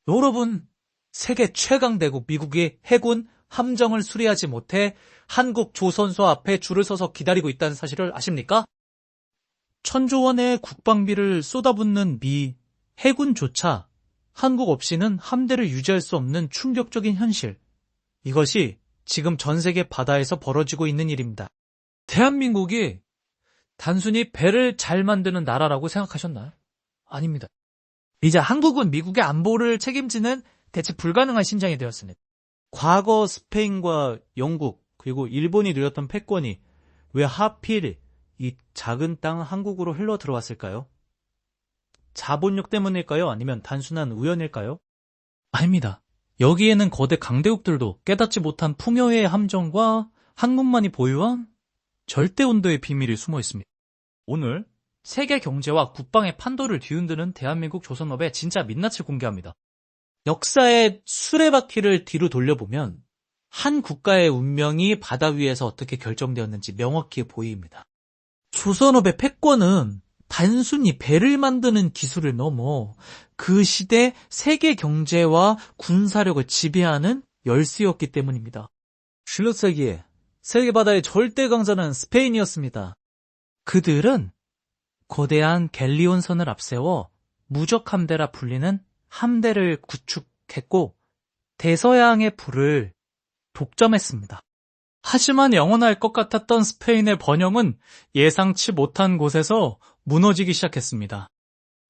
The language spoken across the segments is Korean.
여러분, 세계 최강대국 미국이 해군 함정을 수리하지 못해 한국 조선소 앞에 줄을 서서 기다리고 있다는 사실을 아십니까? 천조 원의 국방비를 쏟아붓는 미 해군조차 한국 없이는 함대를 유지할 수 없는 충격적인 현실. 이것이 지금 전 세계 바다에서 벌어지고 있는 일입니다. 대한민국이 단순히 배를 잘 만드는 나라라고 생각하셨나요? 아닙니다. 이제 한국은 미국의 안보를 책임지는 대체 불가능한 심장이 되었습니다. 과거 스페인과 영국 그리고 일본이 누렸던 패권이 왜 하필 이 작은 땅 한국으로 흘러 들어왔을까요? 자본력 때문일까요? 아니면 단순한 우연일까요? 아닙니다. 여기에는 거대 강대국들도 깨닫지 못한 풍요의 함정과 한국만이 보유한 절대 온도의 비밀이 숨어 있습니다. 오늘 세계 경제와 국방의 판도를 뒤흔드는 대한민국 조선업의 진짜 민낯을 공개합니다. 역사의 수레바퀴를 뒤로 돌려보면 한 국가의 운명이 바다 위에서 어떻게 결정되었는지 명확히 보입니다. 조선업의 패권은 단순히 배를 만드는 기술을 넘어 그 시대 세계 경제와 군사력을 지배하는 열쇠였기 때문입니다. 16세기에 세계 바다의 절대 강자는 스페인이었습니다. 그들은 거대한 갤리온선을 앞세워 무적함대라 불리는 함대를 구축했고 대서양의 불을 독점했습니다. 하지만 영원할 것 같았던 스페인의 번영은 예상치 못한 곳에서 무너지기 시작했습니다.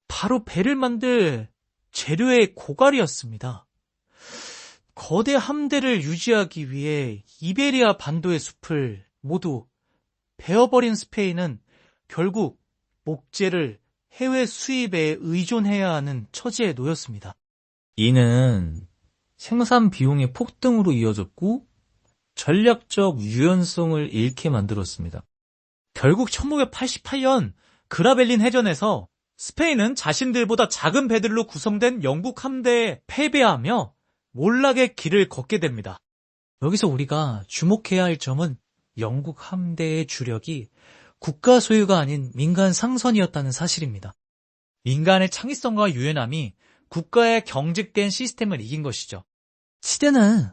바로 배를 만들 재료의 고갈이었습니다. 거대 함대를 유지하기 위해 이베리아 반도의 숲을 모두 베어버린 스페인은 결국 목재를 해외 수입에 의존해야 하는 처지에 놓였습니다. 이는 생산 비용의 폭등으로 이어졌고 전략적 유연성을 잃게 만들었습니다. 결국 1588년 그라벨린 해전에서 스페인은 자신들보다 작은 배들로 구성된 영국 함대에 패배하며 몰락의 길을 걷게 됩니다. 여기서 우리가 주목해야 할 점은 영국 함대의 주력이 국가 소유가 아닌 민간 상선이었다는 사실입니다. 민간의 창의성과 유연함이 국가의 경직된 시스템을 이긴 것이죠. 시대는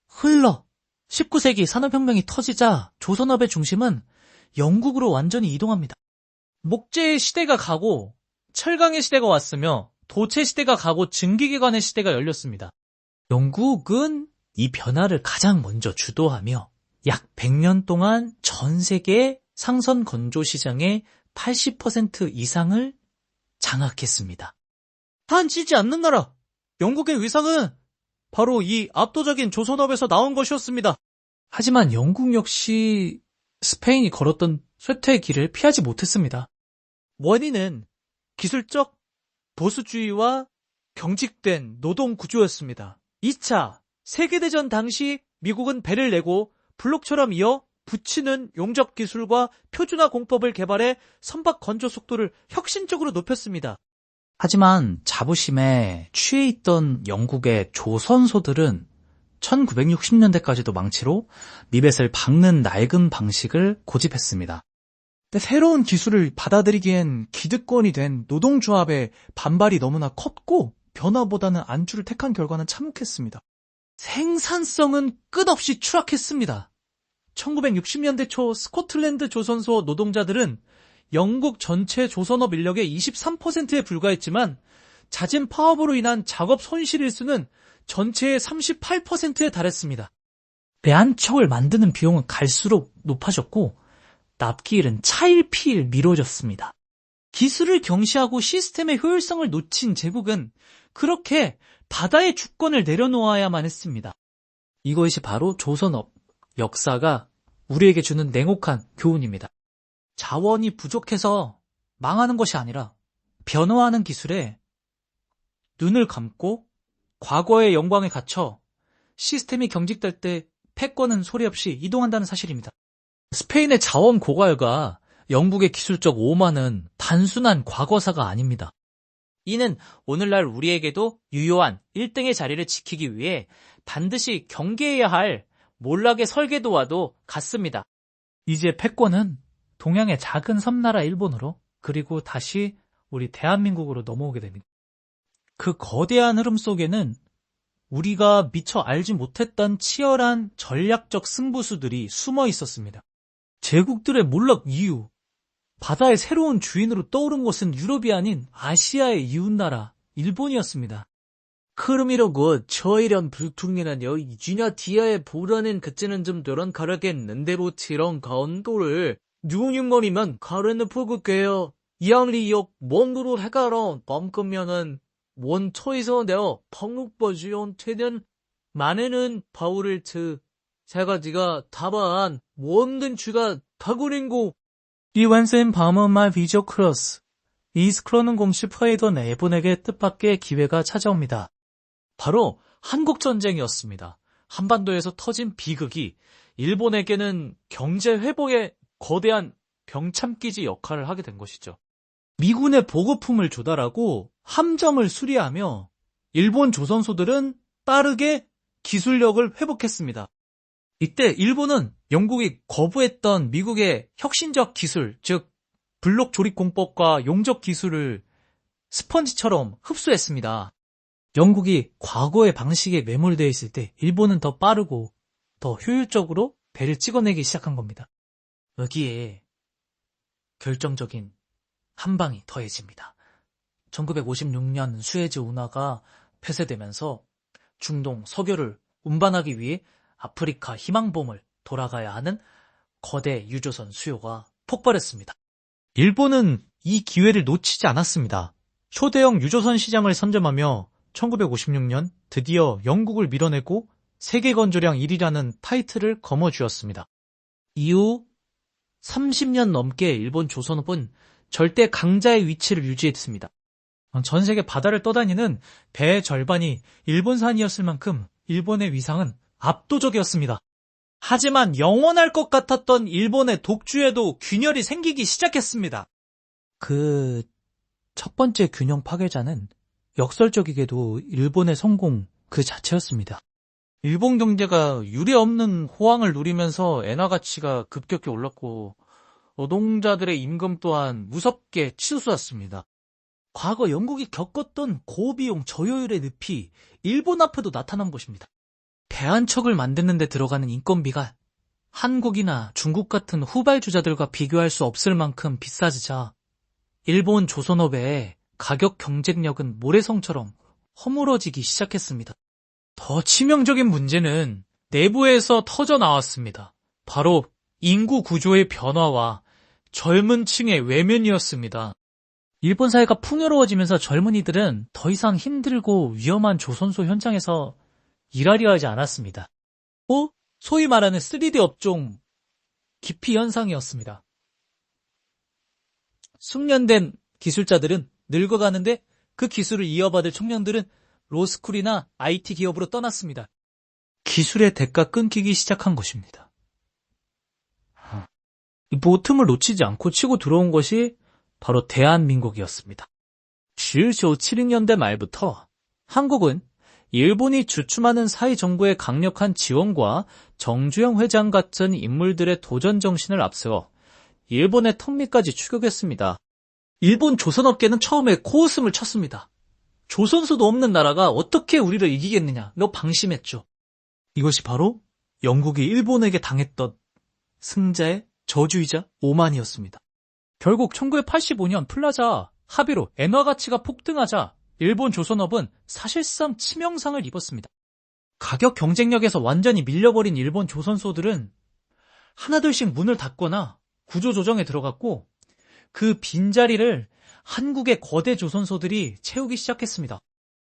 흘러 19세기 산업혁명이 터지자 조선업의 중심은 영국으로 완전히 이동합니다. 목재의 시대가 가고 철강의 시대가 왔으며 도체 시대가 가고 증기기관의 시대가 열렸습니다. 영국은 이 변화를 가장 먼저 주도하며 약 100년 동안 전 세계 상선 건조 시장의 80% 이상을 장악했습니다. 한치지 않는 나라, 영국의 위상은 바로 이 압도적인 조선업에서 나온 것이었습니다. 하지만 영국 역시 스페인이 걸었던 쇠퇴의 길을 피하지 못했습니다. 원인은 기술적 보수주의와 경직된 노동 구조였습니다. 2차 세계대전 당시 미국은 배를 내고 블록처럼 이어 붙이는 용접 기술과 표준화 공법을 개발해 선박 건조 속도를 혁신적으로 높였습니다. 하지만 자부심에 취해 있던 영국의 조선소들은 1960년대까지도 망치로 미뱃을 박는 낡은 방식을 고집했습니다. 근데 새로운 기술을 받아들이기엔 기득권이 된 노동조합의 반발이 너무나 컸고 변화보다는 안주를 택한 결과는 참혹했습니다. 생산성은 끝없이 추락했습니다. 1960년대 초 스코틀랜드 조선소 노동자들은 영국 전체 조선업 인력의 23%에 불과했지만 잦은 파업으로 인한 작업 손실 일수는 전체의 38%에 달했습니다. 배 한 척을 만드는 비용은 갈수록 높아졌고 납기일은 차일피일 미뤄졌습니다. 기술을 경시하고 시스템의 효율성을 놓친 제국은 그렇게 바다의 주권을 내려놓아야만 했습니다. 이것이 바로 조선업 역사가 우리에게 주는 냉혹한 교훈입니다. 자원이 부족해서 망하는 것이 아니라 변화하는 기술에 눈을 감고 과거의 영광에 갇혀 시스템이 경직될 때 패권은 소리 없이 이동한다는 사실입니다. 스페인의 자원 고갈과 영국의 기술적 오만은 단순한 과거사가 아닙니다. 이는 오늘날 우리에게도 유효한 1등의 자리를 지키기 위해 반드시 경계해야 할 몰락의 설계도와도 같습니다. 이제 패권은 동양의 작은 섬나라 일본으로 그리고 다시 우리 대한민국으로 넘어오게 됩니다. 그 거대한 흐름 속에는 우리가 미처 알지 못했던 치열한 전략적 승부수들이 숨어 있었습니다. 제국들의 몰락 이후 바다의 새로운 주인으로 떠오른 곳은 유럽이 아닌 아시아의 이웃나라 일본이었습니다. 그럼이라고 저이런 불통이라뇨. 이주냐 뒤에 보라는 그때는 좀 덜한 가라겠는데 로치런 가운도를 누님머리만 가르는 포그게요. 이양리역 먼도로 해가런 범금면은 원초에서 내어 방록버지온 퇴는 만에는 바울을 세 가지가 다반 원든 주가 다구린고 이완센 바머말 비저 크로스 이스크로는 공시 프레이던 일본에게 뜻밖의 기회가 찾아옵니다. 바로 한국전쟁이었습니다. 한반도에서 터진 비극이 일본에게는 경제 회복의 거대한 병참기지 역할을 하게 된 것이죠. 미군의 보급품을 조달하고 함정을 수리하며 일본 조선소들은 빠르게 기술력을 회복했습니다. 이때 일본은 영국이 거부했던 미국의 혁신적 기술, 즉 블록 조립 공법과 용접 기술을 스펀지처럼 흡수했습니다. 영국이 과거의 방식에 매몰되어 있을 때 일본은 더 빠르고 더 효율적으로 배를 찍어내기 시작한 겁니다. 여기에 결정적인 한 방이 더해집니다. 1956년 수에즈 운하가 폐쇄되면서 중동 석유를 운반하기 위해 아프리카 희망봉을 돌아가야 하는 거대 유조선 수요가 폭발했습니다. 일본은 이 기회를 놓치지 않았습니다. 초대형 유조선 시장을 선점하며 1956년 드디어 영국을 밀어내고 세계 건조량 1위라는 타이틀을 거머쥐었습니다. 이후 30년 넘게 일본 조선업은 절대 강자의 위치를 유지했습니다. 전 세계 바다를 떠다니는 배의 절반이 일본산이었을 만큼 일본의 위상은 압도적이었습니다. 하지만 영원할 것 같았던 일본의 독주에도 균열이 생기기 시작했습니다. 그 첫 번째 균형 파괴자는 역설적이게도 일본의 성공 그 자체였습니다. 일본 경제가 유례없는 호황을 누리면서 엔화 가치가 급격히 올랐고 노동자들의 임금 또한 무섭게 치솟았습니다. 과거 영국이 겪었던 고비용 저효율의 늪이 일본 앞에도 나타난 것입니다. 배 한 척을 만드는 데 들어가는 인건비가 한국이나 중국 같은 후발주자들과 비교할 수 없을 만큼 비싸지자 일본 조선업의 가격 경쟁력은 모래성처럼 허물어지기 시작했습니다. 더 치명적인 문제는 내부에서 터져 나왔습니다. 바로 인구 구조의 변화와 젊은 층의 외면이었습니다. 일본 사회가 풍요로워지면서 젊은이들은 더 이상 힘들고 위험한 조선소 현장에서 일하려 하지 않았습니다. 소위 말하는 3D 업종 기피 현상이었습니다. 숙련된 기술자들은 늙어가는데 그 기술을 이어받을 청년들은 로스쿨이나 IT 기업으로 떠났습니다. 기술의 대가 끊기기 시작한 것입니다. 틈을 놓치지 않고 치고 들어온 것이 바로 대한민국이었습니다. 1970년대 말부터 한국은 일본이 주춤하는 사회정부의 강력한 지원과 정주영 회장 같은 인물들의 도전 정신을 앞세워 일본의 턱밑까지 추격했습니다. 일본 조선업계는 처음에 코웃음을 쳤습니다. 조선소도 없는 나라가 어떻게 우리를 이기겠느냐, 방심했죠. 이것이 바로 영국이 일본에게 당했던 승자의 저주이자 오만이었습니다. 결국 1985년 플라자 합의로 엔화 가치가 폭등하자 일본 조선업은 사실상 치명상을 입었습니다. 가격 경쟁력에서 완전히 밀려버린 일본 조선소들은 하나둘씩 문을 닫거나 구조조정에 들어갔고 그 빈자리를 한국의 거대 조선소들이 채우기 시작했습니다.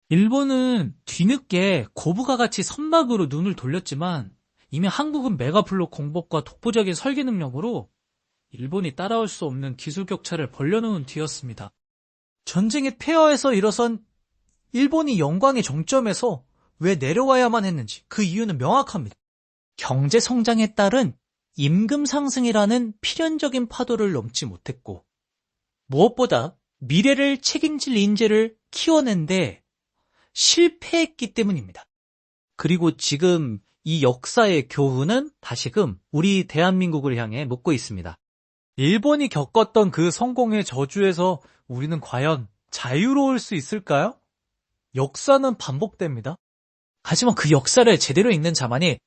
일본은 뒤늦게 고부가 가치 선박으로 눈을 돌렸지만 이미 한국은 메가블록 공법과 독보적인 설계 능력으로 일본이 따라올 수 없는 기술 격차를 벌려놓은 뒤였습니다. 전쟁의 폐허에서 일어선 일본이 영광의 정점에서 왜 내려와야만 했는지 그 이유는 명확합니다. 경제 성장에 따른 임금 상승이라는 필연적인 파도를 넘지 못했고 무엇보다 미래를 책임질 인재를 키워낸데 실패했기 때문입니다. 그리고 지금 이 역사의 교훈은 다시금 우리 대한민국을 향해 묻고 있습니다. 일본이 겪었던 그 성공의 저주에서 우리는 과연 자유로울 수 있을까요? 역사는 반복됩니다. 하지만 그 역사를 제대로 읽는 자만이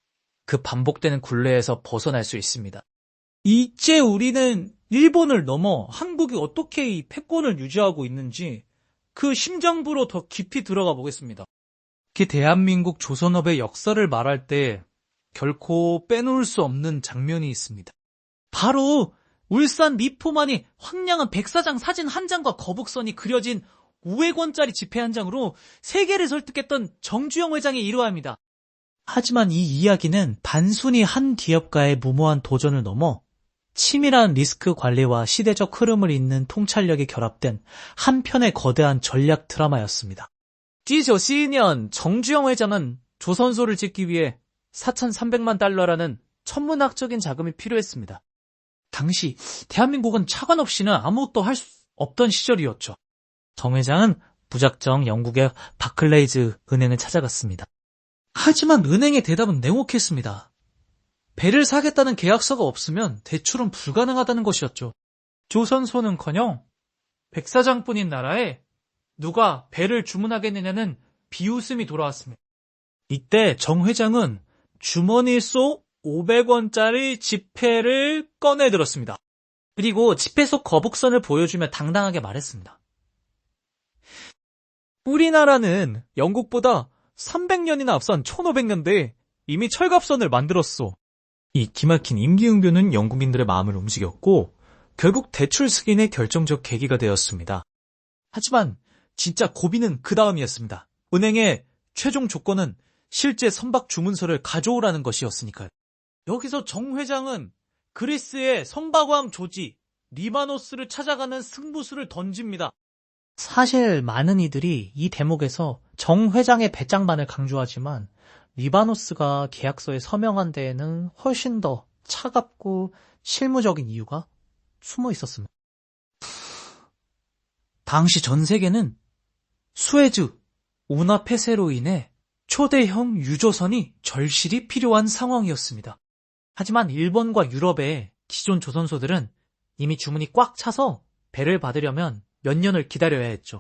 그 반복되는 굴레에서 벗어날 수 있습니다. 이제 우리는 일본을 넘어 한국이 어떻게 이 패권을 유지하고 있는지 그 심장부로 더 깊이 들어가 보겠습니다. 특히 대한민국 조선업의 역사를 말할 때 결코 빼놓을 수 없는 장면이 있습니다. 바로 울산 미포만이 황량한 백사장 사진 한 장과 거북선이 그려진 500원짜리 지폐 한 장으로 세계를 설득했던 정주영 회장의 일화입니다. 하지만 이 이야기는 단순히 한 기업가의 무모한 도전을 넘어 치밀한 리스크 관리와 시대적 흐름을 잇는 통찰력이 결합된 한편의 거대한 전략 드라마였습니다. 띠조 시년 정주영 회장은 조선소를 짓기 위해 4,300만 달러라는 천문학적인 자금이 필요했습니다. 당시 대한민국은 차관 없이는 아무것도 할 수 없던 시절이었죠. 정 회장은 무작정 영국의 바클레이즈 은행을 찾아갔습니다. 하지만 은행의 대답은 냉혹했습니다. 배를 사겠다는 계약서가 없으면 대출은 불가능하다는 것이었죠. 조선소는커녕 백사장뿐인 나라에 누가 배를 주문하겠느냐는 비웃음이 돌아왔습니다. 이때 정 회장은 주머니 속 500원짜리 지폐를 꺼내들었습니다. 그리고 지폐 속 거북선을 보여주며 당당하게 말했습니다. 우리나라는 영국보다 300년이나 앞선 1500년대에 이미 철갑선을 만들었어. 이 기막힌 임기응변은 영국인들의 마음을 움직였고 결국 대출 승인의 결정적 계기가 되었습니다. 하지만 진짜 고비는 그 다음이었습니다. 은행의 최종 조건은 실제 선박 주문서를 가져오라는 것이었으니까요. 여기서 정 회장은 그리스의 선박왕 조지 리바노스를 찾아가는 승부수를 던집니다. 사실 많은 이들이 이 대목에서 정 회장의 배짱만을 강조하지만 리바노스가 계약서에 서명한 데에는 훨씬 더 차갑고 실무적인 이유가 숨어 있었습니다. 당시 전 세계는 수에즈 운하 폐쇄로 인해 초대형 유조선이 절실히 필요한 상황이었습니다. 하지만 일본과 유럽의 기존 조선소들은 이미 주문이 꽉 차서 배를 받으려면 몇 년을 기다려야 했죠.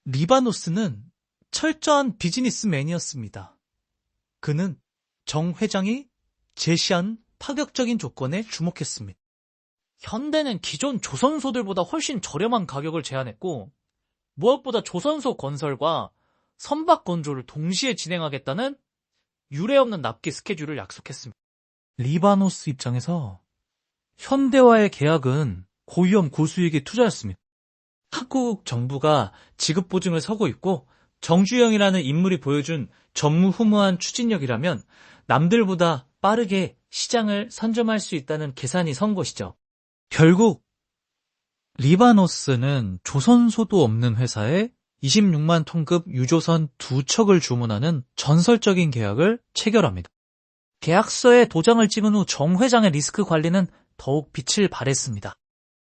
리바노스는 철저한 비즈니스맨이었습니다. 그는 정 회장이 제시한 파격적인 조건에 주목했습니다. 현대는 기존 조선소들보다 훨씬 저렴한 가격을 제안했고 무엇보다 조선소 건설과 선박 건조를 동시에 진행하겠다는 유례없는 납기 스케줄을 약속했습니다. 리바노스 입장에서 현대와의 계약은 고위험 고수익의 투자였습니다. 한국 정부가 지급 보증을 서고 있고 정주영이라는 인물이 보여준 전무후무한 추진력이라면 남들보다 빠르게 시장을 선점할 수 있다는 계산이 선 것이죠. 결국 리바노스는 조선소도 없는 회사에 26만 톤급 유조선 2척을 주문하는 전설적인 계약을 체결합니다. 계약서에 도장을 찍은 후 정 회장의 리스크 관리는 더욱 빛을 발했습니다.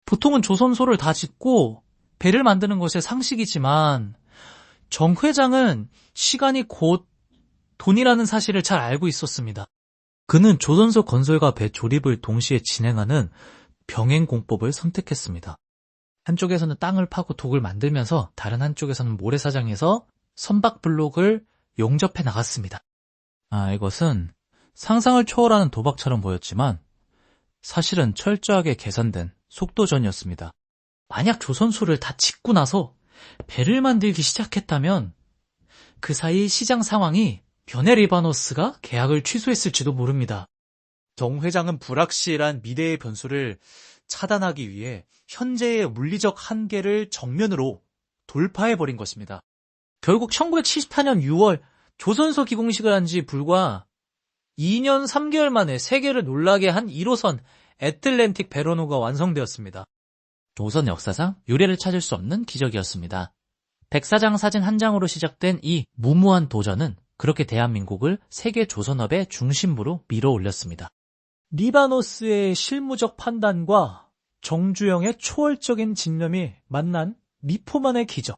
보통은 조선소를 다 짓고 배를 만드는 것이 상식이지만 정 회장은 시간이 곧 돈이라는 사실을 잘 알고 있었습니다. 그는 조선소 건설과 배 조립을 동시에 진행하는 병행공법을 선택했습니다. 한쪽에서는 땅을 파고 독을 만들면서 다른 한쪽에서는 모래사장에서 선박 블록을 용접해 나갔습니다. 이것은 상상을 초월하는 도박처럼 보였지만 사실은 철저하게 계산된 속도전이었습니다. 만약 조선소를 다 짓고 나서 배를 만들기 시작했다면 그 사이 시장 상황이 변해 리바노스가 계약을 취소했을지도 모릅니다. 정 회장은 불확실한 미래의 변수를 차단하기 위해 현재의 물리적 한계를 정면으로 돌파해버린 것입니다. 결국 1978년 6월 조선소 기공식을 한 지 불과 2년 3개월 만에 세계를 놀라게 한 1호선 애틀랜틱 베로노가 완성되었습니다. 조선 역사상 유례를 찾을 수 없는 기적이었습니다. 백사장 사진 한 장으로 시작된 이 무모한 도전은 그렇게 대한민국을 세계 조선업의 중심부로 밀어올렸습니다. 리바노스의 실무적 판단과 정주영의 초월적인 집념이 만난 미포만의 기적.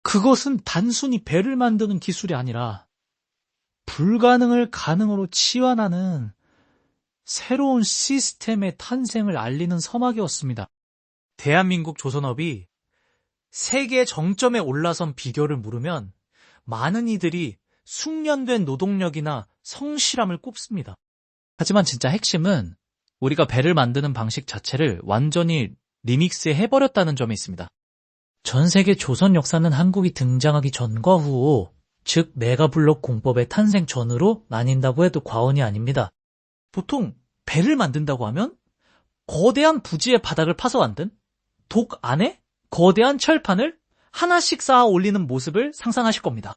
그것은 단순히 배를 만드는 기술이 아니라 불가능을 가능으로 치환하는 새로운 시스템의 탄생을 알리는 서막이었습니다. 대한민국 조선업이 세계 정점에 올라선 비결을 물으면 많은 이들이 숙련된 노동력이나 성실함을 꼽습니다. 하지만 진짜 핵심은 우리가 배를 만드는 방식 자체를 완전히 리믹스해버렸다는 점에 있습니다. 전 세계 조선 역사는 한국이 등장하기 전과 후, 즉 메가블록 공법의 탄생 전으로 나뉜다고 해도 과언이 아닙니다. 보통 배를 만든다고 하면 거대한 부지의 바닥을 파서 만든 독 안에 거대한 철판을 하나씩 쌓아 올리는 모습을 상상하실 겁니다.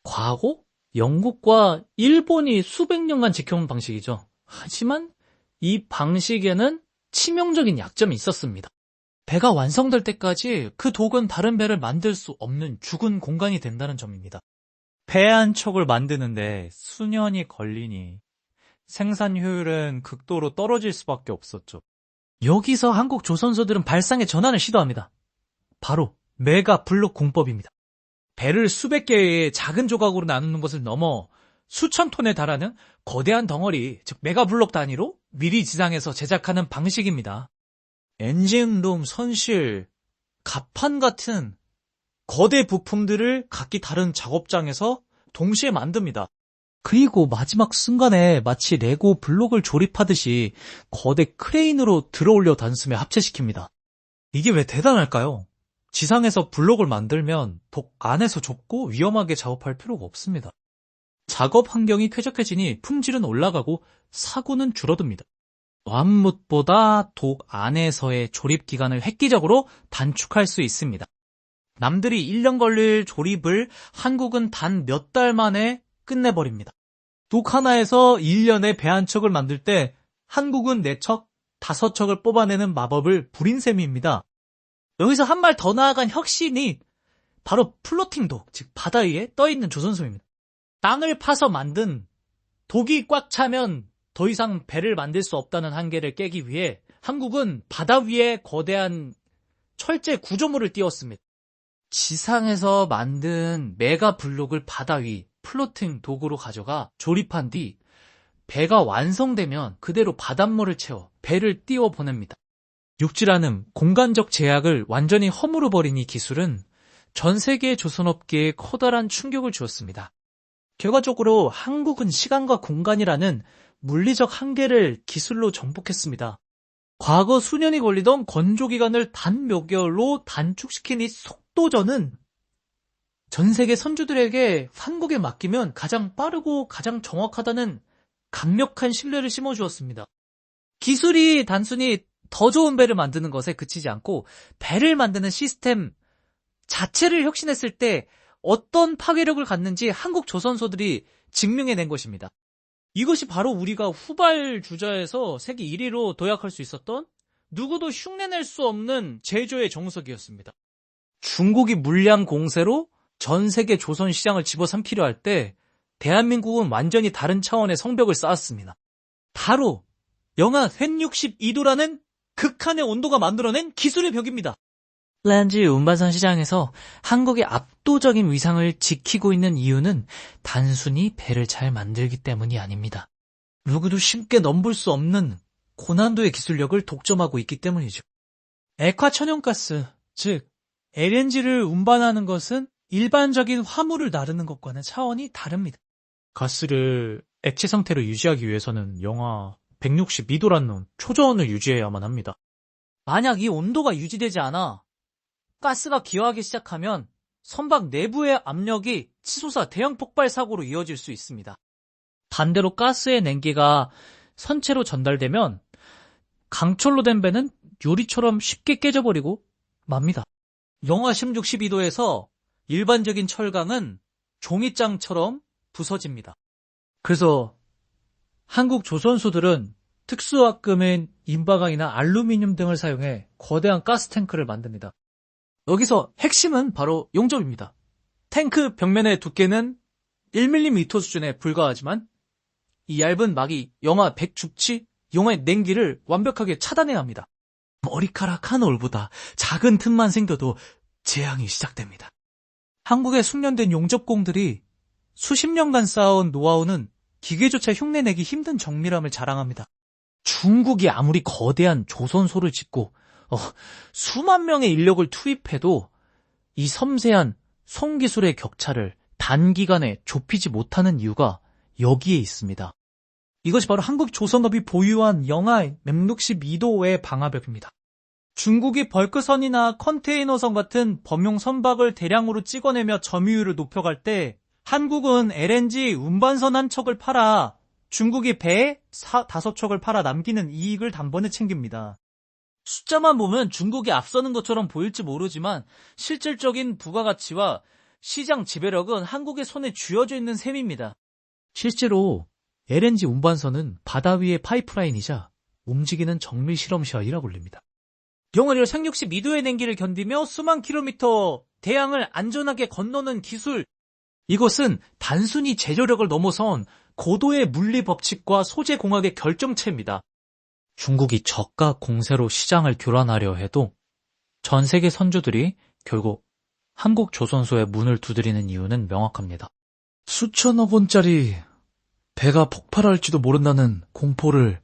과거 영국과 일본이 수백 년간 지켜온 방식이죠. 하지만 이 방식에는 치명적인 약점이 있었습니다. 배가 완성될 때까지 그 독은 다른 배를 만들 수 없는 죽은 공간이 된다는 점입니다. 배 한 척을 만드는데 수년이 걸리니 생산 효율은 극도로 떨어질 수밖에 없었죠. 여기서 한국 조선소들은 발상의 전환을 시도합니다. 바로 메가 블록 공법입니다. 배를 수백 개의 작은 조각으로 나누는 것을 넘어 수천 톤에 달하는 거대한 덩어리, 즉 메가 블록 단위로 미리 지상해서 제작하는 방식입니다. 엔진룸, 선실, 갑판 같은 거대 부품들을 각기 다른 작업장에서 동시에 만듭니다. 그리고 마지막 순간에 마치 레고 블록을 조립하듯이 거대 크레인으로 들어올려 단숨에 합체시킵니다. 이게 왜 대단할까요? 지상에서 블록을 만들면 독 안에서 좁고 위험하게 작업할 필요가 없습니다. 작업 환경이 쾌적해지니 품질은 올라가고 사고는 줄어듭니다. 완못보다 독 안에서의 조립 기간을 획기적으로 단축할 수 있습니다. 남들이 1년 걸릴 조립을 한국은 단 몇 달 만에 끝내버립니다. 독 하나에서 1년에 배 한 척을 만들 때 한국은 4척, 5척을 뽑아내는 마법을 부린 셈입니다. 여기서 한 발 더 나아간 혁신이 바로 플로팅 독, 즉 바다 위에 떠있는 조선소입니다. 땅을 파서 만든 독이 꽉 차면 더 이상 배를 만들 수 없다는 한계를 깨기 위해 한국은 바다 위에 거대한 철제 구조물을 띄웠습니다. 지상에서 만든 메가 블록을 바다 위 플로팅 독으로 가져가 조립한 뒤 배가 완성되면 그대로 바닷물을 채워 배를 띄워 보냅니다. 육지라는 공간적 제약을 완전히 허물어 버린 이 기술은 전 세계 조선업계에 커다란 충격을 주었습니다. 결과적으로 한국은 시간과 공간이라는 물리적 한계를 기술로 정복했습니다. 과거 수년이 걸리던 건조기간을 단 몇 개월로 단축시킨 이 속도전은 전 세계 선주들에게 한국에 맡기면 가장 빠르고 가장 정확하다는 강력한 신뢰를 심어주었습니다. 기술이 단순히 더 좋은 배를 만드는 것에 그치지 않고 배를 만드는 시스템 자체를 혁신했을 때 어떤 파괴력을 갖는지 한국 조선소들이 증명해낸 것입니다. 이것이 바로 우리가 후발 주자에서 세계 1위로 도약할 수 있었던 누구도 흉내낼 수 없는 제조의 정석이었습니다. 중국이 물량 공세로 전 세계 조선 시장을 집어삼키려 할 때 대한민국은 완전히 다른 차원의 성벽을 쌓았습니다. 바로 영하 162도라는 극한의 온도가 만들어낸 기술의 벽입니다. 렌즈 운반선 시장에서 한국의 압도적인 위상을 지키고 있는 이유는 단순히 배를 잘 만들기 때문이 아닙니다. 누구도 쉽게 넘볼 수 없는 고난도의 기술력을 독점하고 있기 때문이죠. 액화 천연가스, 즉 LNG를 운반하는 것은 일반적인 화물을 나르는 것과는 차원이 다릅니다. 가스를 액체 상태로 유지하기 위해서는 영하 162도라는 초저온을 유지해야만 합니다. 만약 이 온도가 유지되지 않아 가스가 기화하기 시작하면 선박 내부의 압력이 치솟아 대형 폭발 사고로 이어질 수 있습니다. 반대로 가스의 냉기가 선체로 전달되면 강철로 된 배는 유리처럼 쉽게 깨져버리고 맙니다. 영하 16, 12도에서 일반적인 철강은 종이장처럼 부서집니다. 그래서 한국 조선소들은 특수화금인 인바강이나 알루미늄 등을 사용해 거대한 가스탱크를 만듭니다. 여기서 핵심은 바로 용접입니다. 탱크 벽면의 두께는 1mm 수준에 불과하지만 이 얇은 막이 영하 100춥치 용화의 냉기를 완벽하게 차단해야 합니다. 머리카락 한 올보다 작은 틈만 생겨도 재앙이 시작됩니다. 한국의 숙련된 용접공들이 수십 년간 쌓아온 노하우는 기계조차 흉내내기 힘든 정밀함을 자랑합니다. 중국이 아무리 거대한 조선소를 짓고 수만 명의 인력을 투입해도 이 섬세한 손기술의 격차를 단기간에 좁히지 못하는 이유가 여기에 있습니다. 이것이 바로 한국 조선업이 보유한 영하 -62도의 방화벽입니다. 중국이 벌크선이나 컨테이너선 같은 범용 선박을 대량으로 찍어내며 점유율을 높여갈 때 한국은 LNG 운반선 한 척을 팔아 중국이 배 5척을 팔아 남기는 이익을 단번에 챙깁니다. 숫자만 보면 중국이 앞서는 것처럼 보일지 모르지만 실질적인 부가가치와 시장 지배력은 한국의 손에 쥐어져 있는 셈입니다. 실제로 LNG 운반선은 바다 위의 파이프라인이자 움직이는 정밀 실험실이라 불립니다. 영하를 162도의 냉기를 견디며 수만 킬로미터 대양을 안전하게 건너는 기술. 이것은 단순히 제조력을 넘어선 고도의 물리 법칙과 소재 공학의 결정체입니다. 중국이 저가 공세로 시장을 교란하려 해도 전 세계 선주들이 결국 한국 조선소의 문을 두드리는 이유는 명확합니다. 수천억 원짜리 배가 폭발할지도 모른다는 공포를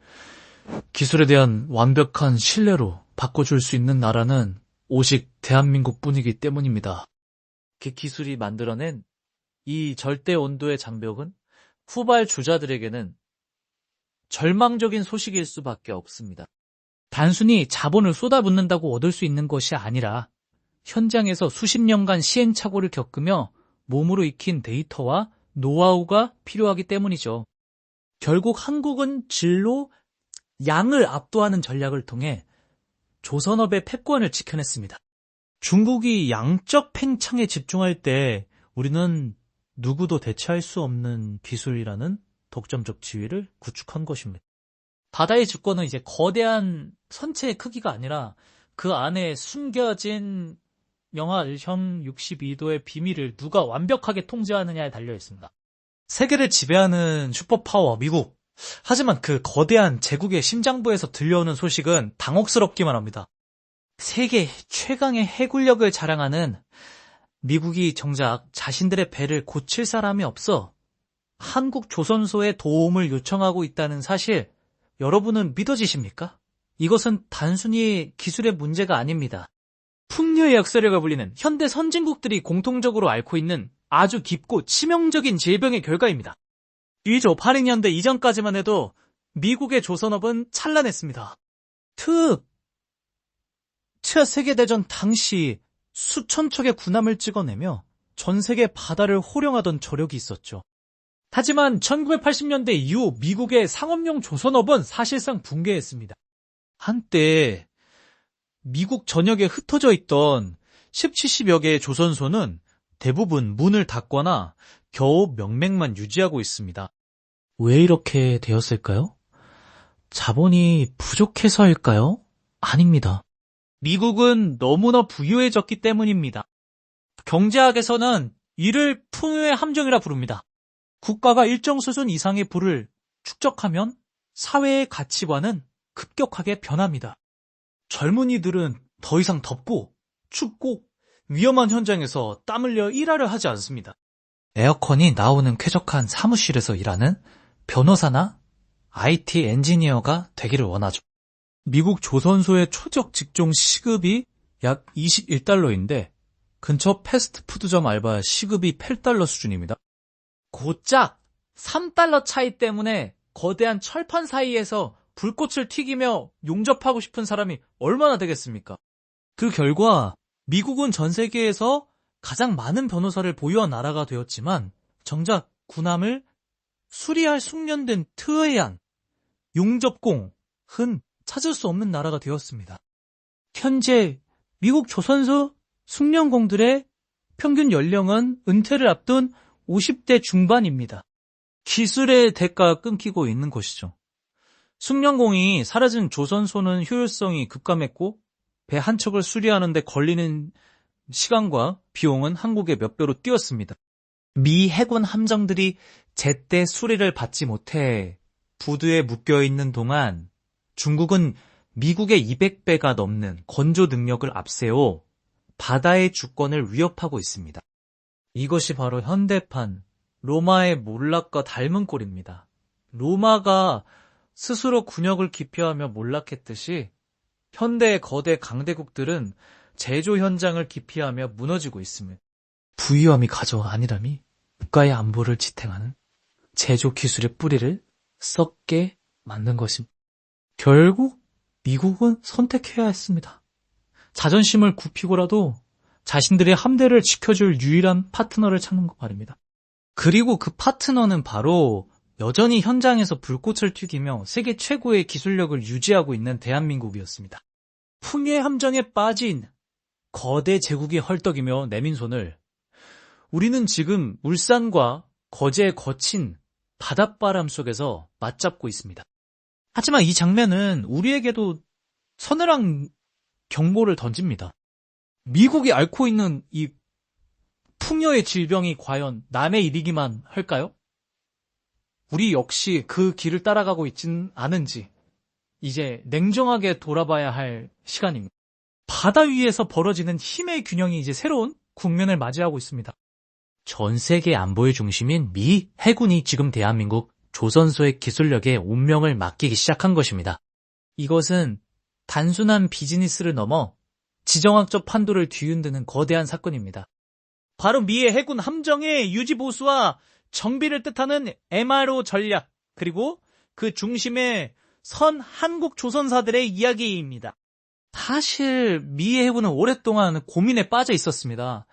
기술에 대한 완벽한 신뢰로 바꿔줄 수 있는 나라는 오직 대한민국뿐이기 때문입니다. 그 기술이 만들어낸 이 절대 온도의 장벽은 후발 주자들에게는 절망적인 소식일 수밖에 없습니다. 단순히 자본을 쏟아붓는다고 얻을 수 있는 것이 아니라 현장에서 수십 년간 시행착오를 겪으며 몸으로 익힌 데이터와 노하우가 필요하기 때문이죠. 결국 한국은 질로 양을 압도하는 전략을 통해 조선업의 패권을 지켜냈습니다. 중국이 양적 팽창에 집중할 때 우리는 누구도 대체할 수 없는 기술이라는 독점적 지위를 구축한 것입니다. 바다의 주권은 이제 거대한 선체의 크기가 아니라 그 안에 숨겨진 영하 62도의 비밀을 누가 완벽하게 통제하느냐에 달려 있습니다. 세계를 지배하는 슈퍼파워 미국. 하지만 그 거대한 제국의 심장부에서 들려오는 소식은 당혹스럽기만 합니다. 세계 최강의 해군력을 자랑하는 미국이 정작 자신들의 배를 고칠 사람이 없어 한국 조선소의 도움을 요청하고 있다는 사실, 여러분은 믿어지십니까? 이것은 단순히 기술의 문제가 아닙니다. 풍류의 역사력을 불리는 현대 선진국들이 공통적으로 앓고 있는 아주 깊고 치명적인 질병의 결과입니다. 1980년대 이전까지만 해도 미국의 조선업은 찬란했습니다. 첫 세계대전 당시 수천 척의 군함을 찍어내며 전 세계 바다를 호령하던 저력이 있었죠. 하지만 1980년대 이후 미국의 상업용 조선업은 사실상 붕괴했습니다. 한때 미국 전역에 흩어져 있던 70여 개의 조선소는 대부분 문을 닫거나 겨우 명맥만 유지하고 있습니다. 왜 이렇게 되었을까요? 자본이 부족해서일까요? 아닙니다. 미국은 너무나 부유해졌기 때문입니다. 경제학에서는 이를 풍요의 함정이라 부릅니다. 국가가 일정 수준 이상의 부를 축적하면 사회의 가치관은 급격하게 변합니다. 젊은이들은 더 이상 덥고 춥고 위험한 현장에서 땀 흘려 일하려 하지 않습니다. 에어컨이 나오는 쾌적한 사무실에서 일하는 변호사나 IT 엔지니어가 되기를 원하죠. 미국 조선소의 초적 직종 시급이 약 21달러인데 근처 패스트푸드점 알바 시급이 8달러 수준입니다. 고작 3달러 차이 때문에 거대한 철판 사이에서 불꽃을 튀기며 용접하고 싶은 사람이 얼마나 되겠습니까? 그 결과 미국은 전 세계에서 가장 많은 변호사를 보유한 나라가 되었지만 정작 군함을 수리할 숙련된 트웨이안, 용접공은 찾을 수 없는 나라가 되었습니다. 현재 미국 조선소 숙련공들의 평균 연령은 은퇴를 앞둔 50대 중반입니다. 기술의 대가가 끊기고 있는 것이죠. 숙련공이 사라진 조선소는 효율성이 급감했고 배 한 척을 수리하는 데 걸리는 시간과 비용은 한국의 몇 배로 뛰었습니다. 미 해군 함정들이 제때 수리를 받지 못해 부두에 묶여있는 동안 중국은 미국의 200배가 넘는 건조 능력을 앞세워 바다의 주권을 위협하고 있습니다. 이것이 바로 현대판 로마의 몰락과 닮은 꼴입니다. 로마가 스스로 군역을 기피하며 몰락했듯이 현대의 거대 강대국들은 제조 현장을 기피하며 무너지고 있습니다. 부유함이 가져온 안일함이 국가의 안보를 지탱하는 제조 기술의 뿌리를 썩게 만든 것입니다. 결국 미국은 선택해야 했습니다. 자존심을 굽히고라도 자신들의 함대를 지켜줄 유일한 파트너를 찾는 것 말입니다. 그리고 그 파트너는 바로 여전히 현장에서 불꽃을 튀기며 세계 최고의 기술력을 유지하고 있는 대한민국이었습니다. 풍의 함정에 빠진 거대 제국이 헐떡이며 내민 손을 우리는 지금 울산과 거제의 거친 바닷바람 속에서 맞잡고 있습니다. 하지만 이 장면은 우리에게도 서늘한 경고를 던집니다. 미국이 앓고 있는 이 풍요의 질병이 과연 남의 일이기만 할까요? 우리 역시 그 길을 따라가고 있진 않은지 이제 냉정하게 돌아봐야 할 시간입니다. 바다 위에서 벌어지는 힘의 균형이 이제 새로운 국면을 맞이하고 있습니다. 전 세계 안보의 중심인 미 해군이 지금 대한민국 조선소의 기술력에 운명을 맡기기 시작한 것입니다. 이것은 단순한 비즈니스를 넘어 지정학적 판도를 뒤흔드는 거대한 사건입니다. 바로 미의 해군 함정의 유지 보수와 정비를 뜻하는 MRO 전략, 그리고 그 중심에 선 한국 조선사들의 이야기입니다. 사실 미의 해군은 오랫동안 고민에 빠져 있었습니다.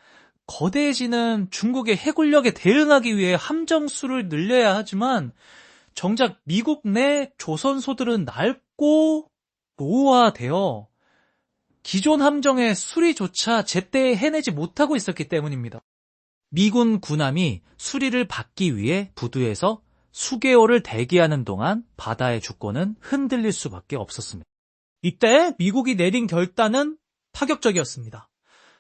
거대해지는 중국의 해군력에 대응하기 위해 함정 수를 늘려야 하지만 정작 미국 내 조선소들은 낡고 노후화되어 기존 함정의 수리조차 제때 해내지 못하고 있었기 때문입니다. 미군 군함이 수리를 받기 위해 부두에서 수개월을 대기하는 동안 바다의 주권은 흔들릴 수밖에 없었습니다. 이때 미국이 내린 결단은 파격적이었습니다.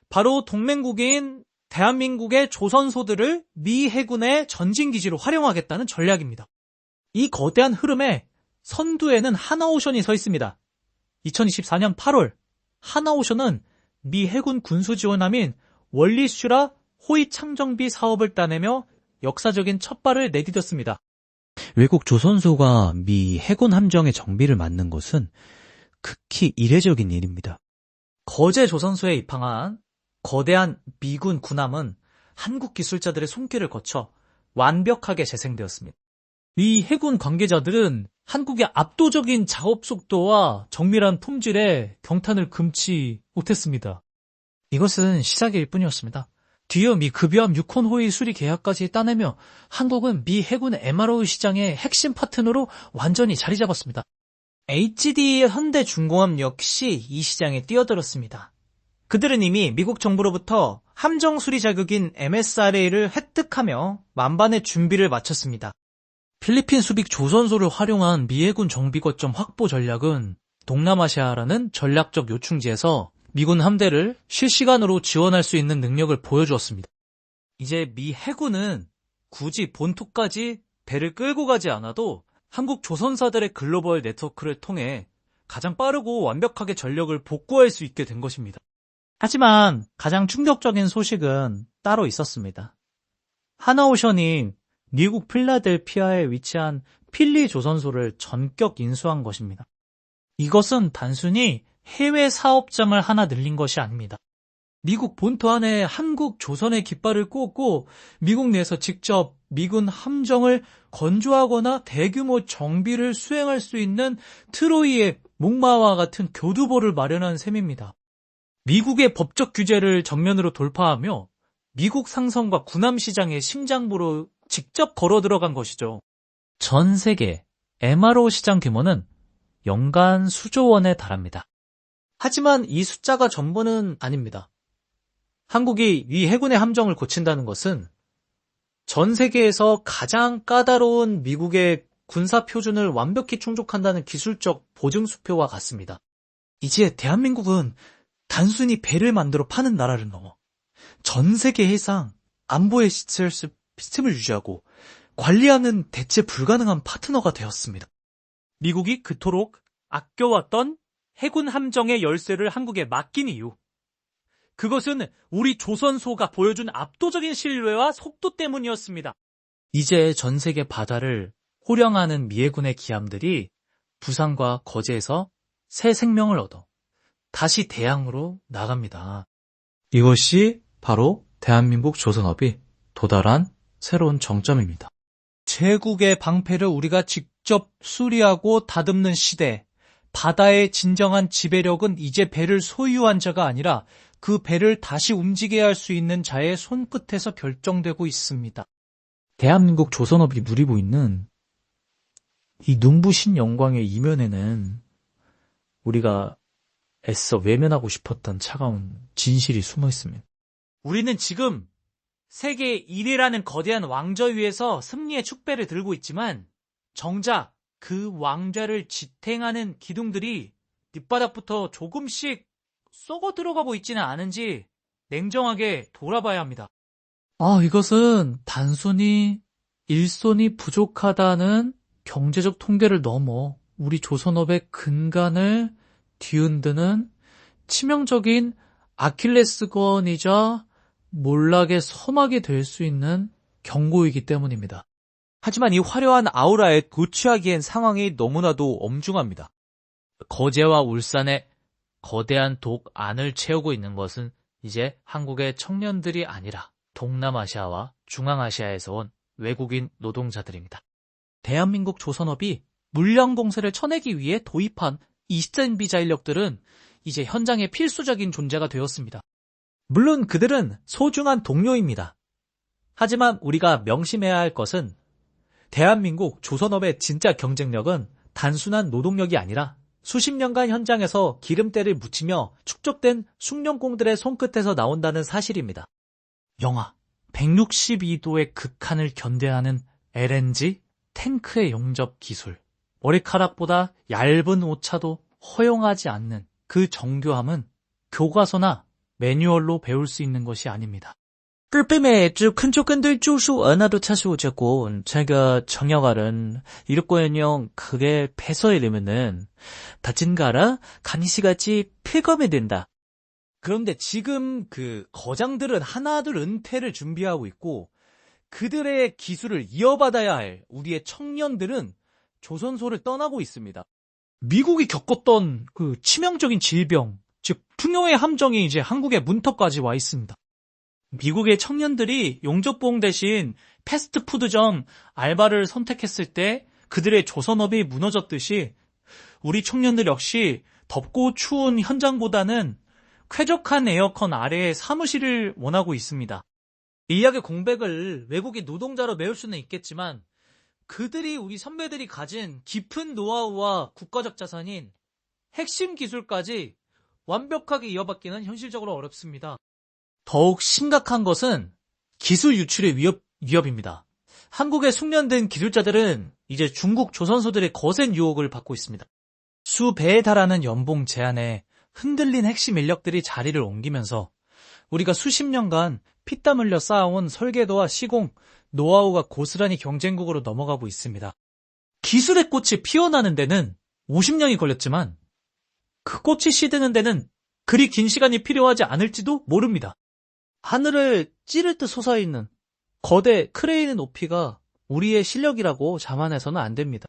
바로 동맹국인 대한민국의 조선소들을 미 해군의 전진기지로 활용하겠다는 전략입니다. 이 거대한 흐름에 선두에는 하나오션이 서 있습니다. 2024년 8월 하나오션은 미 해군 군수지원함인 월리슈라 호위 창정비 사업을 따내며 역사적인 첫발을 내디뎠습니다. 외국 조선소가 미 해군 함정의 정비를 맡는 것은 극히 이례적인 일입니다. 거제 조선소에 입항한 거대한 미군 군함은 한국 기술자들의 손길을 거쳐 완벽하게 재생되었습니다. 이 해군 관계자들은 한국의 압도적인 작업 속도와 정밀한 품질에 경탄을 금치 못했습니다. 이것은 시작일 뿐이었습니다. 뒤이어 미 급유함 6혼 호위 수리 계약까지 따내며 한국은 미 해군 MRO 시장의 핵심 파트너로 완전히 자리 잡았습니다. HD 현대중공업 역시 이 시장에 뛰어들었습니다. 그들은 이미 미국 정부로부터 함정 수리 자격인 MSRA를 획득하며 만반의 준비를 마쳤습니다. 필리핀 수빅 조선소를 활용한 미 해군 정비 거점 확보 전략은 동남아시아라는 전략적 요충지에서 미군 함대를 실시간으로 지원할 수 있는 능력을 보여주었습니다. 이제 미 해군은 굳이 본토까지 배를 끌고 가지 않아도 한국 조선사들의 글로벌 네트워크를 통해 가장 빠르고 완벽하게 전력을 복구할 수 있게 된 것입니다. 하지만 가장 충격적인 소식은 따로 있었습니다. 하나오션이 미국 필라델피아에 위치한 필리 조선소를 전격 인수한 것입니다. 이것은 단순히 해외 사업장을 하나 늘린 것이 아닙니다. 미국 본토 안에 한국 조선의 깃발을 꽂고 미국 내에서 직접 미군 함정을 건조하거나 대규모 정비를 수행할 수 있는 트로이의 목마와 같은 교두보를 마련한 셈입니다. 미국의 법적 규제를 정면으로 돌파하며 미국 상선과 군함 시장의 심장부로 직접 걸어 들어간 것이죠. 전 세계 MRO 시장 규모는 연간 수조 원에 달합니다. 하지만 이 숫자가 전부는 아닙니다. 한국이 이 해군의 함정을 고친다는 것은 전 세계에서 가장 까다로운 미국의 군사 표준을 완벽히 충족한다는 기술적 보증수표와 같습니다. 이제 대한민국은 단순히 배를 만들어 파는 나라를 넘어 전 세계 해상 안보의 시스템을 유지하고 관리하는 대체 불가능한 파트너가 되었습니다. 미국이 그토록 아껴왔던 해군 함정의 열쇠를 한국에 맡긴 이유, 그것은 우리 조선소가 보여준 압도적인 신뢰와 속도 때문이었습니다. 이제 전 세계 바다를 호령하는 미 해군의 기함들이 부산과 거제에서 새 생명을 얻어 다시 대양으로 나갑니다. 이것이 바로 대한민국 조선업이 도달한 새로운 정점입니다. 제국의 방패를 우리가 직접 수리하고 다듬는 시대, 바다의 진정한 지배력은 이제 배를 소유한 자가 아니라 그 배를 다시 움직여야 할 수 있는 자의 손끝에서 결정되고 있습니다. 대한민국 조선업이 누리고 있는 이 눈부신 영광의 이면에는 우리가 애써 외면하고 싶었던 차가운 진실이 숨어 있습니다. 우리는 지금 세계 1위라는 거대한 왕좌 위에서 승리의 축배를 들고 있지만 정작 그 왕좌를 지탱하는 기둥들이 밑바닥부터 조금씩 썩어 들어가고 있지는 않은지 냉정하게 돌아봐야 합니다. 이것은 단순히 일손이 부족하다는 경제적 통계를 넘어 우리 조선업의 근간을 뒤흔드는 치명적인 아킬레스건이자 몰락의 서막이 될 수 있는 경고이기 때문입니다. 하지만 이 화려한 아우라에 도취하기엔 상황이 너무나도 엄중합니다. 거제와 울산의 거대한 독안을 채우고 있는 것은 이제 한국의 청년들이 아니라 동남아시아와 중앙아시아에서 온 외국인 노동자들입니다. 대한민국 조선업이 물량 공세를 쳐내기 위해 도입한 이스턴 비자 인력들은 이제 현장의 필수적인 존재가 되었습니다. 물론 그들은 소중한 동료입니다. 하지만 우리가 명심해야 할 것은 대한민국 조선업의 진짜 경쟁력은 단순한 노동력이 아니라 수십 년간 현장에서 기름때를 묻히며 축적된 숙련공들의 손끝에서 나온다는 사실입니다. 영하 162도의 극한을 견뎌하는 LNG 탱크의 용접 기술, 머리카락보다 얇은 오차도 허용하지 않는 그 정교함은 교과서나 매뉴얼로 배울 수 있는 것이 아닙니다. 日北美这큰 조건들 조수 언어도 차수오자고 제가 정여가는 이렇고연영 그게 패서이려면은 다친 가라 간이시같이 필검이 된다. 그런데 지금 그 거장들은 하나둘 은퇴를 준비하고 있고 그들의 기술을 이어받아야 할 우리의 청년들은 조선소를 떠나고 있습니다. 미국이 겪었던 그 치명적인 질병, 즉 풍요의 함정이 이제 한국의 문턱까지 와 있습니다. 미국의 청년들이 용접보험 대신 패스트푸드점 알바를 선택했을 때 그들의 조선업이 무너졌듯이 우리 청년들 역시 덥고 추운 현장보다는 쾌적한 에어컨 아래의 사무실을 원하고 있습니다. 이 이야기의 공백을 외국인 노동자로 메울 수는 있겠지만 그들이 우리 선배들이 가진 깊은 노하우와 국가적 자산인 핵심 기술까지 완벽하게 이어받기는 현실적으로 어렵습니다. 더욱 심각한 것은 기술 유출의 위협입니다. 한국의 숙련된 기술자들은 이제 중국 조선소들의 거센 유혹을 받고 있습니다. 수배에 달하는 연봉 제한에 흔들린 핵심 인력들이 자리를 옮기면서 우리가 수십 년간 피땀 흘려 쌓아온 설계도와 시공, 노하우가 고스란히 경쟁국으로 넘어가고 있습니다. 기술의 꽃이 피어나는 데는 50년이 걸렸지만 그 꽃이 시드는 데는 그리 긴 시간이 필요하지 않을지도 모릅니다. 하늘을 찌를 듯 솟아있는 거대 크레인의 높이가 우리의 실력이라고 자만해서는 안 됩니다.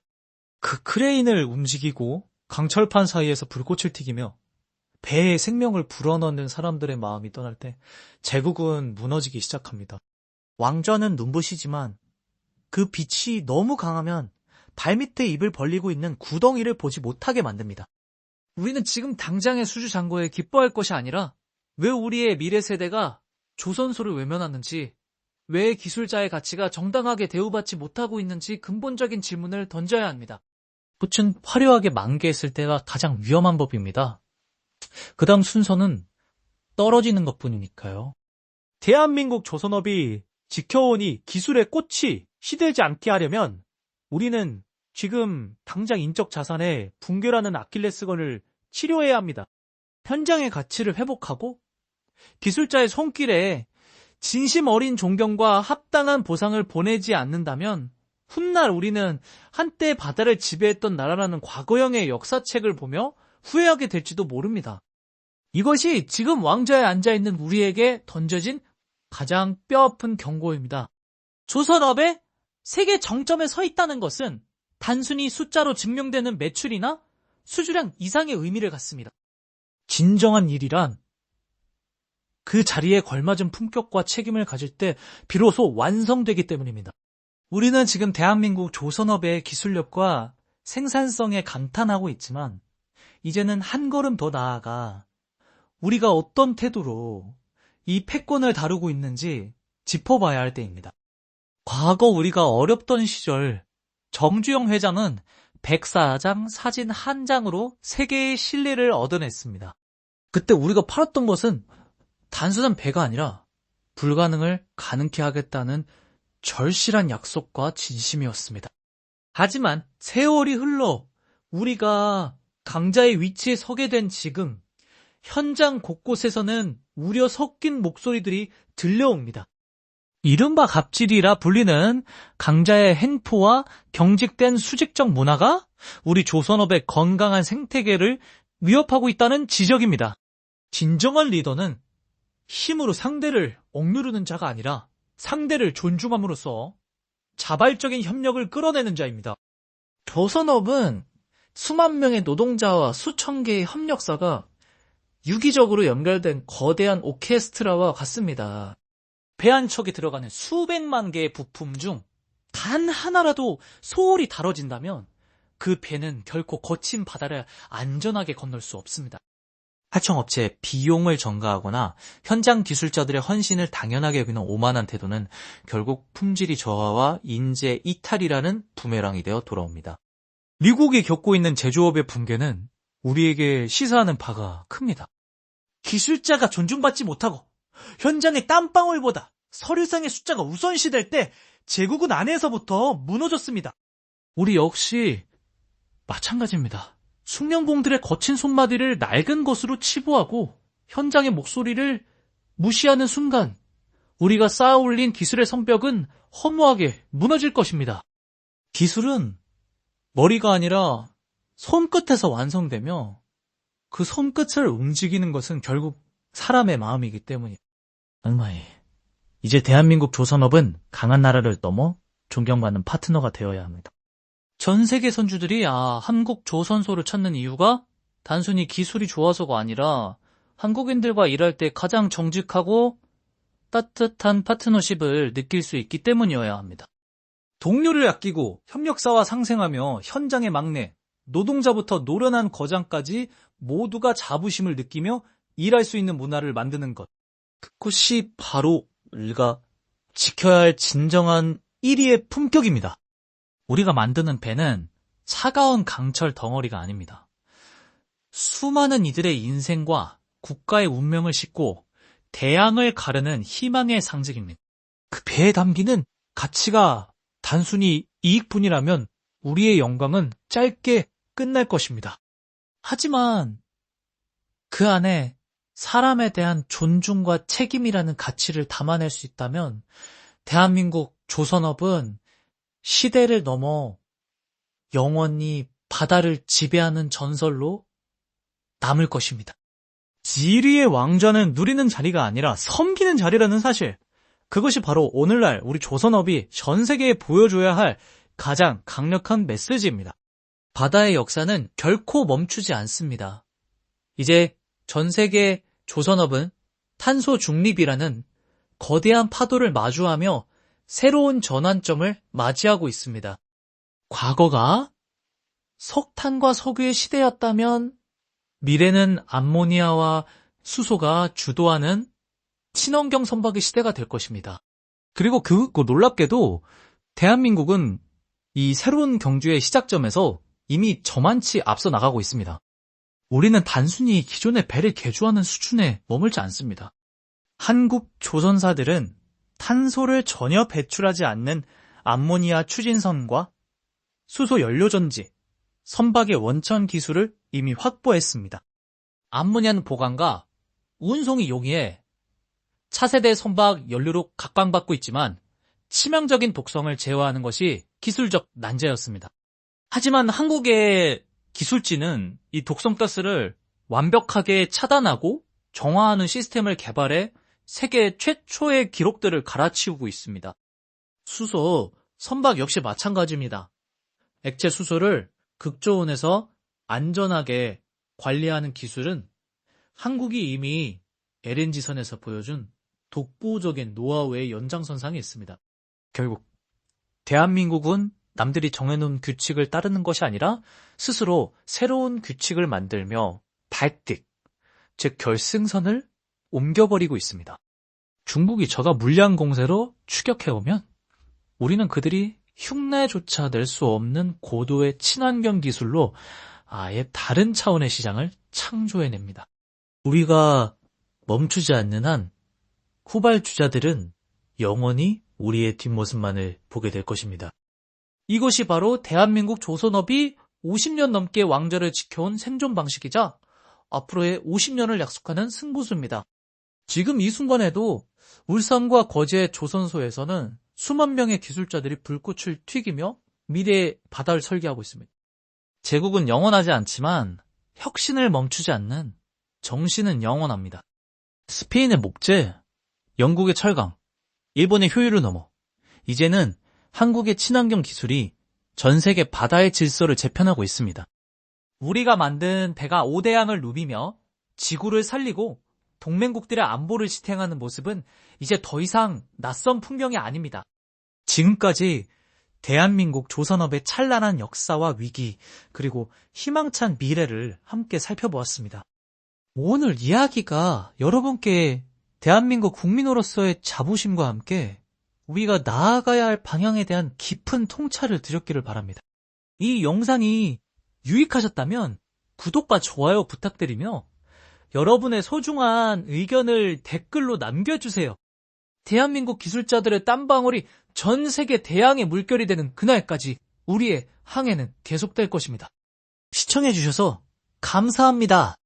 그 크레인을 움직이고 강철판 사이에서 불꽃을 튀기며 배에 생명을 불어넣는 사람들의 마음이 떠날 때 제국은 무너지기 시작합니다. 왕좌는 눈부시지만 그 빛이 너무 강하면 발밑에 입을 벌리고 있는 구덩이를 보지 못하게 만듭니다. 우리는 지금 당장의 수주장고에 기뻐할 것이 아니라 왜 우리의 미래 세대가 조선소를 외면하는지, 왜 기술자의 가치가 정당하게 대우받지 못하고 있는지 근본적인 질문을 던져야 합니다. 꽃은 화려하게 만개했을 때가 가장 위험한 법입니다. 그 다음 순서는 떨어지는 것뿐이니까요. 대한민국 조선업이 지켜온 이 기술의 꽃이 시들지 않게 하려면 우리는 지금 당장 인적 자산의 붕괴라는 아킬레스건을 치료해야 합니다. 현장의 가치를 회복하고 기술자의 손길에 진심 어린 존경과 합당한 보상을 보내지 않는다면 훗날 우리는 한때 바다를 지배했던 나라라는 과거형의 역사책을 보며 후회하게 될지도 모릅니다. 이것이 지금 왕좌에 앉아있는 우리에게 던져진 가장 뼈아픈 경고입니다. 조선업의 세계 정점에 서 있다는 것은 단순히 숫자로 증명되는 매출이나 수주량 이상의 의미를 갖습니다. 진정한 일이란 그 자리에 걸맞은 품격과 책임을 가질 때 비로소 완성되기 때문입니다. 우리는 지금 대한민국 조선업의 기술력과 생산성에 감탄하고 있지만 이제는 한 걸음 더 나아가 우리가 어떤 태도로 이 패권을 다루고 있는지 짚어봐야 할 때입니다. 과거 우리가 어렵던 시절 정주영 회장은 백사장 사진 한 장으로 세계의 신뢰를 얻어냈습니다. 그때 우리가 팔았던 것은 단순한 배가 아니라 불가능을 가능케 하겠다는 절실한 약속과 진심이었습니다. 하지만 세월이 흘러 우리가 강자의 위치에 서게 된 지금 현장 곳곳에서는 우려 섞인 목소리들이 들려옵니다. 이른바 갑질이라 불리는 강자의 행포와 경직된 수직적 문화가 우리 조선업의 건강한 생태계를 위협하고 있다는 지적입니다. 진정한 리더는 힘으로 상대를 억누르는 자가 아니라 상대를 존중함으로써 자발적인 협력을 끌어내는 자입니다. 조선업은 수만 명의 노동자와 수천 개의 협력사가 유기적으로 연결된 거대한 오케스트라와 같습니다. 배 한 척에 들어가는 수백만 개의 부품 중 단 하나라도 소홀히 다뤄진다면 그 배는 결코 거친 바다를 안전하게 건널 수 없습니다. 하청업체의 비용을 전가하거나 현장 기술자들의 헌신을 당연하게 여기는 오만한 태도는 결국 품질이 저하와 인재 이탈이라는 부메랑이 되어 돌아옵니다. 미국이 겪고 있는 제조업의 붕괴는 우리에게 시사하는 바가 큽니다. 기술자가 존중받지 못하고 현장의 땀방울보다 서류상의 숫자가 우선시될 때 제국은 안에서부터 무너졌습니다. 우리 역시 마찬가지입니다. 숙련공들의 거친 손마디를 낡은 것으로 치부하고 현장의 목소리를 무시하는 순간 우리가 쌓아 올린 기술의 성벽은 허무하게 무너질 것입니다. 기술은 머리가 아니라 손끝에서 완성되며 그 손끝을 움직이는 것은 결국 사람의 마음이기 때문입니다. 악마이, 이제 대한민국 조선업은 강한 나라를 넘어 존경받는 파트너가 되어야 합니다. 전 세계 선주들이 한국 조선소를 찾는 이유가 단순히 기술이 좋아서가 아니라 한국인들과 일할 때 가장 정직하고 따뜻한 파트너십을 느낄 수 있기 때문이어야 합니다. 동료를 아끼고 협력사와 상생하며 현장의 막내, 노동자부터 노련한 거장까지 모두가 자부심을 느끼며 일할 수 있는 문화를 만드는 것. 그것이 바로 우리가 지켜야 할 진정한 1위의 품격입니다. 우리가 만드는 배는 차가운 강철 덩어리가 아닙니다. 수많은 이들의 인생과 국가의 운명을 싣고 대양을 가르는 희망의 상징입니다. 그 배에 담기는 가치가 단순히 이익뿐이라면 우리의 영광은 짧게 끝날 것입니다. 하지만 그 안에 사람에 대한 존중과 책임이라는 가치를 담아낼 수 있다면 대한민국 조선업은 시대를 넘어 영원히 바다를 지배하는 전설로 남을 것입니다. 지리의 왕좌는 누리는 자리가 아니라 섬기는 자리라는 사실, 그것이 바로 오늘날 우리 조선업이 전 세계에 보여줘야 할 가장 강력한 메시지입니다. 바다의 역사는 결코 멈추지 않습니다. 이제 전 세계 조선업은 탄소 중립이라는 거대한 파도를 마주하며 새로운 전환점을 맞이하고 있습니다. 과거가 석탄과 석유의 시대였다면 미래는 암모니아와 수소가 주도하는 친환경 선박의 시대가 될 것입니다. 그리고 놀랍게도 대한민국은 이 새로운 경주의 시작점에서 이미 저만치 앞서 나가고 있습니다. 우리는 단순히 기존의 배를 개조하는 수준에 머물지 않습니다. 한국 조선사들은 탄소를 전혀 배출하지 않는 암모니아 추진선과 수소 연료전지, 선박의 원천 기술을 이미 확보했습니다. 암모니아는 보관과 운송이 용이해 차세대 선박 연료로 각광받고 있지만 치명적인 독성을 제어하는 것이 기술적 난제였습니다. 하지만 한국의 기술진은 이 독성가스를 완벽하게 차단하고 정화하는 시스템을 개발해 세계 최초의 기록들을 갈아치우고 있습니다. 수소, 선박 역시 마찬가지입니다. 액체 수소를 극저온에서 안전하게 관리하는 기술은 한국이 이미 LNG선에서 보여준 독보적인 노하우의 연장선상에 있습니다. 결국 대한민국은 남들이 정해놓은 규칙을 따르는 것이 아니라 스스로 새로운 규칙을 만들며 발등, 즉 결승선을 옮겨버리고 있습니다. 중국이 저가 물량 공세로 추격해오면 우리는 그들이 흉내조차 낼 수 없는 고도의 친환경 기술로 아예 다른 차원의 시장을 창조해냅니다. 우리가 멈추지 않는 한 후발주자들은 영원히 우리의 뒷모습만을 보게 될 것입니다. 이것이 바로 대한민국 조선업이 50년 넘게 왕좌를 지켜온 생존 방식이자 앞으로의 50년을 약속하는 승부수입니다. 지금 이 순간에도 울산과 거제 조선소에서는 수만 명의 기술자들이 불꽃을 튀기며 미래의 바다를 설계하고 있습니다. 제국은 영원하지 않지만 혁신을 멈추지 않는 정신은 영원합니다. 스페인의 목재, 영국의 철강, 일본의 효율을 넘어 이제는 한국의 친환경 기술이 전 세계 바다의 질서를 재편하고 있습니다. 우리가 만든 배가 오대양을 누비며 지구를 살리고 동맹국들의 안보를 지탱하는 모습은 이제 더 이상 낯선 풍경이 아닙니다. 지금까지 대한민국 조선업의 찬란한 역사와 위기, 그리고 희망찬 미래를 함께 살펴보았습니다. 오늘 이야기가 여러분께 대한민국 국민으로서의 자부심과 함께 우리가 나아가야 할 방향에 대한 깊은 통찰을 드렸기를 바랍니다. 이 영상이 유익하셨다면 구독과 좋아요 부탁드리며 여러분의 소중한 의견을 댓글로 남겨주세요. 대한민국 기술자들의 땀방울이 전 세계 대양의 물결이 되는 그날까지 우리의 항해는 계속될 것입니다. 시청해주셔서 감사합니다.